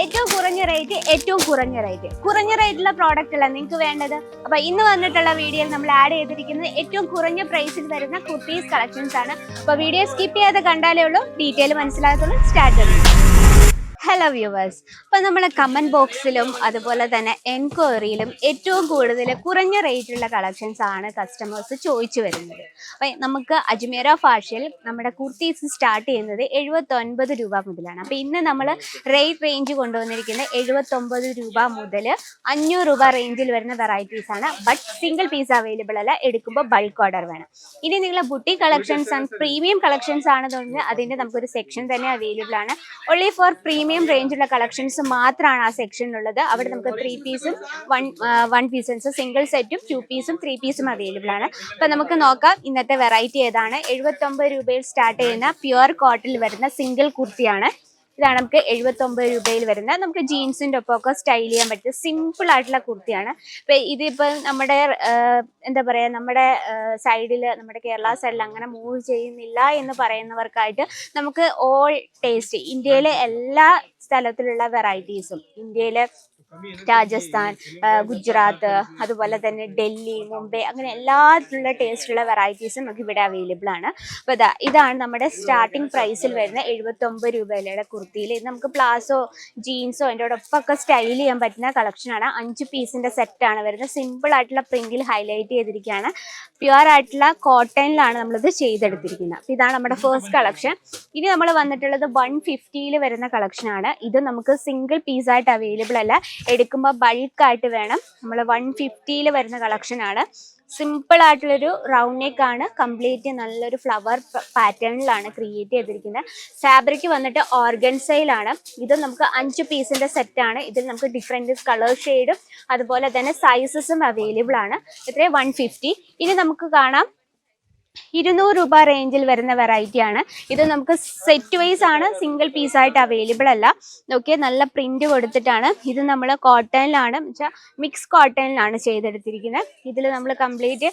ഏറ്റവും കുറഞ്ഞ റേറ്റിലുള്ള പ്രോഡക്റ്റ് അല്ല നിങ്ങൾക്ക് വേണ്ടത്. അപ്പൊ ഇന്ന് വന്നിട്ടുള്ള വീഡിയോയിൽ നമ്മൾ ആഡ് ചെയ്തിരിക്കുന്നത് ഏറ്റവും കുറഞ്ഞ പ്രൈസിൽ വരുന്ന കുർത്തീസ് കളക്ഷൻസ് ആണ്. അപ്പൊ വീഡിയോ സ്കിപ്പ് ചെയ്യാതെ കണ്ടാലേ ഉള്ളൂ ഡീറ്റെയിൽ മനസ്സിലാകത്തുള്ളൂ. സ്റ്റാർട്ട് ചെയ്യും. ഹലോ വ്യൂവേഴ്സ്, അപ്പോൾ നമ്മൾ കമൻറ്റ് ബോക്സിലും അതുപോലെ തന്നെ എൻക്വയറിയിലും ഏറ്റവും കൂടുതൽ കുറഞ്ഞ റേറ്റുള്ള കളക്ഷൻസ് ആണ് കസ്റ്റമേഴ്സ് ചോദിച്ചു വരുന്നത്. അപ്പോൾ നമുക്ക് അജ്മീറ ഫാഷനിൽ നമ്മുടെ കുർത്തീസ് സ്റ്റാർട്ട് ചെയ്യുന്നത് 79 രൂപ മുതലാണ്. അപ്പോൾ ഇന്ന് നമ്മൾ റേഞ്ച് കൊണ്ടുവന്നിരിക്കുന്നത് 79 രൂപ മുതൽ 500 രൂപ റേഞ്ചിൽ വരുന്ന വെറൈറ്റീസ് ആണ്. ബട്ട് സിംഗിൾ പീസ് അവൈലബിൾ അല്ല, എടുക്കുമ്പോൾ ബൾക്ക് ഓർഡർ വേണം. ഇനി നിങ്ങൾ ബുട്ടി കളക്ഷൻസ് ആണ്, പ്രീമിയം കളക്ഷൻസ് ആണെന്നുണ്ടെങ്കിൽ അതിൻ്റെ നമുക്കൊരു സെക്ഷൻ തന്നെ അവൈലബിൾ ആണ്. ഓൺലി ഫോർ പ്രീമിയം റേഞ്ചുള്ള കളക്ഷൻസ് മാത്രമാണ് ആ സെക്ഷനിലുള്ളത്. അവിടെ നമുക്ക് 3 പീസും 1 പീസൻസ്, സിംഗിൾ സെറ്റും 2 പീസും 3 പീസും അവൈലബിൾ ആണ്. അപ്പൊ നമുക്ക് നോക്കാം ഇന്നത്തെ വെറൈറ്റി ഏതാണ്. 79 രൂപയിൽ സ്റ്റാർട്ട് ചെയ്യുന്ന പ്യുവർ കോട്ടണിൽ വരുന്ന സിംഗിൾ കുർത്തിയാണ്. ഇതാണ് നമുക്ക് 79 രൂപയിൽ വരുന്ന, നമുക്ക് ജീൻസിൻ്റെ ഒപ്പമൊക്കെ സ്റ്റൈൽ ചെയ്യാൻ പറ്റിയ സിമ്പിൾ ആയിട്ടുള്ള കുർത്തിയാണ്. ഇപ്പം ഇതിപ്പോൾ നമ്മുടെ എന്താ പറയുക, നമ്മുടെ സൈഡിൽ, നമ്മുടെ കേരള സൈഡിൽ അങ്ങനെ മൂവ് ചെയ്യുന്നില്ല എന്ന് പറയുന്നവർക്കായിട്ട് നമുക്ക് ഓൾ ടേസ്റ്റ്, ഇന്ത്യയിലെ എല്ലാ സ്ഥലത്തിലുള്ള വെറൈറ്റീസും, ഇന്ത്യയിലെ രാജസ്ഥാൻ, ഗുജറാത്ത്, അതുപോലെ തന്നെ ഡൽഹി, മുംബൈ, അങ്ങനെ എല്ലാത്തിലുള്ള ടേസ്റ്റുള്ള വെറൈറ്റീസും നമുക്ക് ഇവിടെ അവൈലബിൾ ആണ്. അപ്പോൾ ഇതാണ് നമ്മുടെ സ്റ്റാർട്ടിംഗ് പ്രൈസിൽ വരുന്ന 79 രൂപയിലുള്ള കുർത്തിയിൽ. ഇത് നമുക്ക് പ്ലാസോ, ജീൻസോ അതിൻ്റെ ഒപ്പമൊക്കെ സ്റ്റൈൽ ചെയ്യാൻ പറ്റുന്ന കളക്ഷനാണ്. 5 പീസിൻ്റെ സെറ്റാണ് വരുന്നത്. സിമ്പിൾ ആയിട്ടുള്ള പ്രിന്റിൽ ഹൈലൈറ്റ് ചെയ്തിരിക്കുകയാണ്. പ്യുവർ ആയിട്ടുള്ള കോട്ടണിലാണ് നമ്മളിത് ചെയ്തെടുത്തിരിക്കുന്നത്. അപ്പോൾ ഇതാണ് നമ്മുടെ ഫസ്റ്റ് കളക്ഷൻ. ഇനി നമ്മൾ വന്നിട്ടുള്ളത് 150 വരുന്ന കളക്ഷനാണ്. ഇത് നമുക്ക് സിംഗിൾ പീസായിട്ട് അവൈലബിൾ അല്ല, എടുക്കുമ്പോൾ ബൾക്കായിട്ട് വേണം. നമ്മൾ 150 വരുന്ന കളക്ഷനാണ്. സിമ്പിൾ ആയിട്ടുള്ളൊരു റൗണ്ട് നെക്ക് ആണ്. കംപ്ലീറ്റ് നല്ലൊരു ഫ്ലവർ പാറ്റേണിലാണ് ക്രിയേറ്റ് ചെയ്തിരിക്കുന്നത്. ഫാബ്രിക് വന്നിട്ട് ഓർഗൻസയിലാണ്. ഇത് നമുക്ക് 5 പീസിൻ്റെ സെറ്റാണ്. ഇതിൽ നമുക്ക് ഡിഫറെൻറ്റ് കളർ ഷെയ്ഡും അതുപോലെ തന്നെ സൈസസും അവൈലബിൾ ആണ്. ഇത്രയും 150. ഇനി നമുക്ക് കാണാം 200 രൂപ റേഞ്ചിൽ വരുന്ന വെറൈറ്റി ആണ്. ഇത് നമുക്ക് സെറ്റ് വൈസ് ആണ്, സിംഗിൾ പീസായിട്ട് അവൈലബിൾ അല്ല. ഓക്കെ, നല്ല പ്രിന്റ് കൊടുത്തിട്ടാണ്. ഇത് നമ്മൾ കോട്ടണിലാണ്, വെച്ചാൽ മിക്സ് കോട്ടണിലാണ് ചെയ്തെടുത്തിരിക്കുന്നത്. ഇതിൽ നമ്മൾ കംപ്ലീറ്റ്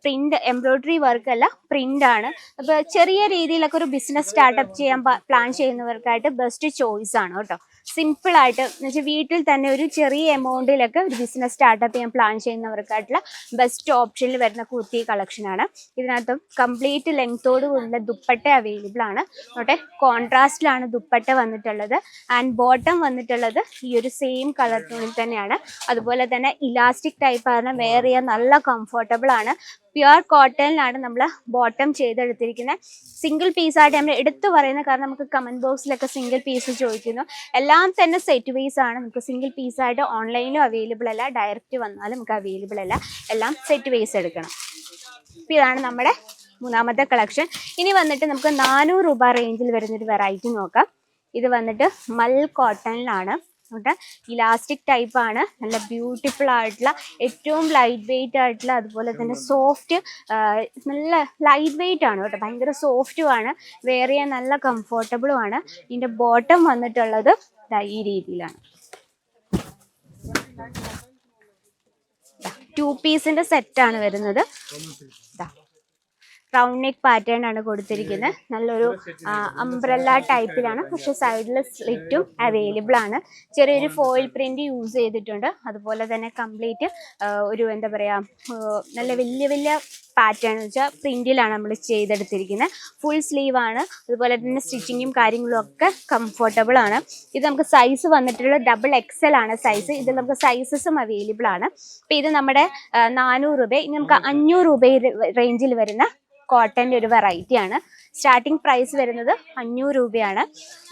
പ്രിന്റ്, എംബ്രോയിഡറി വർക്ക് അല്ല, പ്രിന്റ് ആണ്. അപ്പോൾ ചെറിയ രീതിയിലൊക്കെ ഒരു ബിസിനസ് സ്റ്റാർട്ടപ്പ് ചെയ്യാൻ പ്ലാൻ ചെയ്യുന്നവർക്കായിട്ട് ബെസ്റ്റ് ചോയ്സ് ആണ് കേട്ടോ. സിമ്പിൾ ആയിട്ട് എന്ന് വെച്ചാൽ വീട്ടിൽ തന്നെ ഒരു ചെറിയ എമൗണ്ടിലൊക്കെ ഒരു ബിസിനസ് സ്റ്റാർട്ടപ്പ് ചെയ്യാൻ പ്ലാൻ ചെയ്യുന്നവർക്കായിട്ടുള്ള ബെസ്റ്റ് ഓപ്ഷനിൽ വരുന്ന കുർത്തി കളക്ഷനാണ്. ഇതിനകത്ത് കംപ്ലീറ്റ് ലെങ്തോട് കൂടിയുള്ള ദുപ്പട്ട അവൈലബിൾ ആണ്. നോട്ടെ, കോൺട്രാസ്റ്റിലാണ് ദുപ്പട്ട വന്നിട്ടുള്ളത്. ആൻഡ് ബോട്ടം വന്നിട്ടുള്ളത് ഈ ഒരു സെയിം കളർ ടോണിൽ തന്നെയാണ്. അതുപോലെ തന്നെ ഇലാസ്റ്റിക് ടൈപ്പ് ആണ്, വെയർ ചെയ്യാൻ നല്ല കംഫർട്ടബിൾ ആണ്. പ്യുവർ കോട്ടണിലാണ് നമ്മൾ ബോട്ടം ചെയ്തെടുത്തിരിക്കുന്നത്. സിംഗിൾ പീസായിട്ട് നമ്മൾ എടുത്തു പറയുന്നത് കാരണം നമുക്ക് കമൻറ്റ് ബോക്സിലൊക്കെ സിംഗിൾ പീസ് ചോദിക്കുന്നു. എല്ലാം തന്നെ സെറ്റ് വൈസ് ആണ്. നമുക്ക് സിംഗിൾ പീസായിട്ട് ഓൺലൈനിലും അവൈലബിൾ അല്ല, ഡയറക്റ്റ് വന്നാലും നമുക്ക് അവൈലബിൾ അല്ല. എല്ലാം സെറ്റ് വൈസ് എടുക്കണം. അപ്പോൾ ഇതാണ് നമ്മുടെ മൂന്നാമത്തെ കളക്ഷൻ. ഇനി വന്നിട്ട് നമുക്ക് 400 രൂപ റേഞ്ചിൽ വരുന്നൊരു വെറൈറ്റി നോക്കാം. ഇത് വന്നിട്ട് മൽ കോട്ടണിലാണ്. ഇലാസ്റ്റിക് ടൈപ്പ് ആണ്. നല്ല ബ്യൂട്ടിഫുൾ ആയിട്ടുള്ള, ഏറ്റവും ലൈറ്റ് വെയിറ്റ് ആയിട്ടുള്ള, അതുപോലെ തന്നെ സോഫ്റ്റ്, നല്ല ലൈറ്റ് വെയിറ്റ് ആണ് കേട്ടോ. ഭയങ്കര സോഫ്റ്റും ആണ്, വെയർ ചെയ്യാൻ നല്ല കംഫർട്ടബിളും ആണ്. ഇതിൻ്റെ ബോട്ടം വന്നിട്ടുള്ളത് ഈ രീതിയിലാണ്. 2 പീസിൻ്റെ സെറ്റാണ് വരുന്നത്. റൗണ്ട് നെക്ക് പാറ്റേൺ ആണ് കൊടുത്തിരിക്കുന്നത്. നല്ലൊരു അംബ്രല്ല ടൈപ്പിലാണ്, പക്ഷെ സൈഡിൽ സ്ലിറ്റും അവൈലബിൾ ആണ്. ചെറിയൊരു ഫോയിൽ പ്രിന്റ് യൂസ് ചെയ്തിട്ടുണ്ട്. അതുപോലെ തന്നെ കംപ്ലീറ്റ് ഒരു എന്താ പറയുക, നല്ല വലിയ വലിയ പാറ്റേൺ എന്ന് വെച്ചാൽ പ്രിന്റിലാണ് നമ്മൾ ചെയ്തെടുത്തിരിക്കുന്നത്. ഫുൾ സ്ലീവ് ആണ്. അതുപോലെ തന്നെ സ്റ്റിച്ചിങ്ങും കാര്യങ്ങളും ഒക്കെ കംഫർട്ടബിൾ ആണ്. ഇത് നമുക്ക് സൈസ് വന്നിട്ടുള്ള XXL ആണ് സൈസ്. ഇതിൽ നമുക്ക് സൈസസും അവൈലബിൾ ആണ്. അപ്പോൾ ഇത് നമ്മുടെ 400 രൂപ. ഇനി നമുക്ക് 500 രൂപ റേഞ്ചിൽ വരുന്ന കോട്ടൻ്റെ ഒരു വെറൈറ്റി ആണ്. സ്റ്റാർട്ടിംഗ് പ്രൈസ് വരുന്നത് 500 രൂപയാണ്.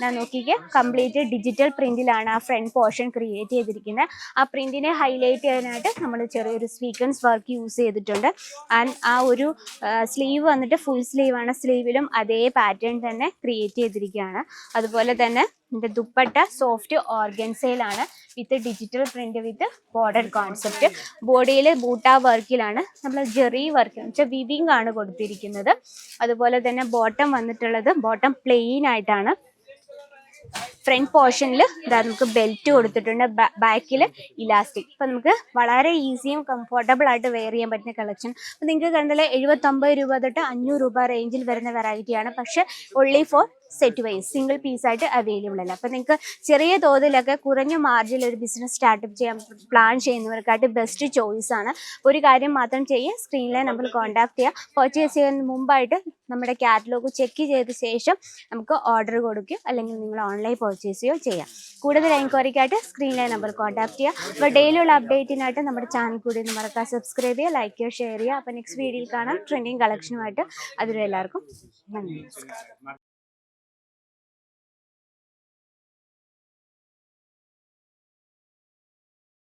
ഞാൻ നോക്കിക്കേ, കംപ്ലീറ്റ് ഡിജിറ്റൽ പ്രിന്റിലാണ് ആ ഫ്രണ്ട് പോർഷൻ ക്രിയേറ്റ് ചെയ്തിരിക്കുന്നത്. ആ പ്രിന്റിനെ ഹൈലൈറ്റ് ചെയ്യാനായിട്ട് നമ്മൾ ചെറിയൊരു സ്വീക്വൻസ് വർക്ക് യൂസ് ചെയ്തിട്ടുണ്ട്. ആൻഡ് ആ ഒരു സ്ലീവ് വന്നിട്ട് ഫുൾ സ്ലീവ് ആണ്. സ്ലീവിലും അതേ പാറ്റേൺ തന്നെ ക്രിയേറ്റ് ചെയ്തിരിക്കുകയാണ്. അതുപോലെ തന്നെ ഇതിൻ്റെ ദുപ്പട്ട സോഫ്റ്റ് ഓർഗൻസയിലാണ്, with digital print, with border concept. ബോഡിയിൽ ബൂട്ട വർക്കിലാണ്, നമ്മൾ ജെറി വർക്ക് എന്ന് വെച്ചാൽ വിവിങ് ആണ് കൊടുത്തിരിക്കുന്നത്. അതുപോലെ തന്നെ ബോട്ടം വന്നിട്ടുള്ളത്, ബോട്ടം പ്ലെയിൻ ആയിട്ടാണ്. ഫ്രണ്ട് പോർഷനിൽ ഇതാ നമുക്ക് ബെൽറ്റ് കൊടുത്തിട്ടുണ്ട്, ബാക്കിൽ ഇലാസ്റ്റിക്. അപ്പം നമുക്ക് വളരെ ഈസിയും കംഫർട്ടബിൾ ആയിട്ട് വെയർ ചെയ്യാൻ പറ്റുന്ന കളക്ഷൻ. അപ്പം നിങ്ങൾക്ക് കണ്ടാൽ 79 രൂപ തൊട്ട് 500 രൂപ റേഞ്ചിൽ വരുന്ന വെറൈറ്റിയാണ്. പക്ഷേ only four set wise single പീസായിട്ട് അവൈലബിൾ അല്ല. അപ്പോൾ നിങ്ങൾക്ക് ചെറിയ തോതിലൊക്കെ കുറഞ്ഞ മാർജിനിൽ ഒരു ബിസിനസ് സ്റ്റാർട്ടപ്പ് ചെയ്യാൻ പ്ലാൻ ചെയ്യുന്നവർക്കായിട്ട് ബെസ്റ്റ് ചോയ്സ് ആണ്. ഒരു കാര്യം മാത്രം ചെയ്യുക, സ്ക്രീനിലെ നമ്പർ കോൺടാക്ട് ചെയ്യുക. പർച്ചേസ് ചെയ്യുന്നതിന് മുമ്പായിട്ട് നമ്മുടെ കാറ്റലോഗ് ചെക്ക് ചെയ്ത ശേഷം നമുക്ക് ഓർഡർ കൊടുക്കുകയോ അല്ലെങ്കിൽ നിങ്ങൾ ഓൺലൈൻ പർച്ചേസ് ചെയ്യുകയോ ചെയ്യാം. കൂടുതൽ എൻക്വയറിക്കായിട്ട് സ്ക്രീനിലെ നമ്പർ കോൺടാക്ട് ചെയ്യുക. അപ്പോൾ ഡെയിലിയുള്ള അപ്ഡേറ്റിനായിട്ട് നമ്മുടെ ചാനൽ കൂടി ഒന്ന് മറക്കാതെ സബ്സ്ക്രൈബ് ചെയ്യുക, ലൈക്ക് ചെയ്യുക, ഷെയർ ചെയ്യുക. അപ്പോൾ നെക്സ്റ്റ് വീഡിയോയിൽ കാണാം ട്രെൻഡിങ് കളക്ഷനുമായിട്ട്. അതുവരെ എല്ലാവർക്കും നന്ദി.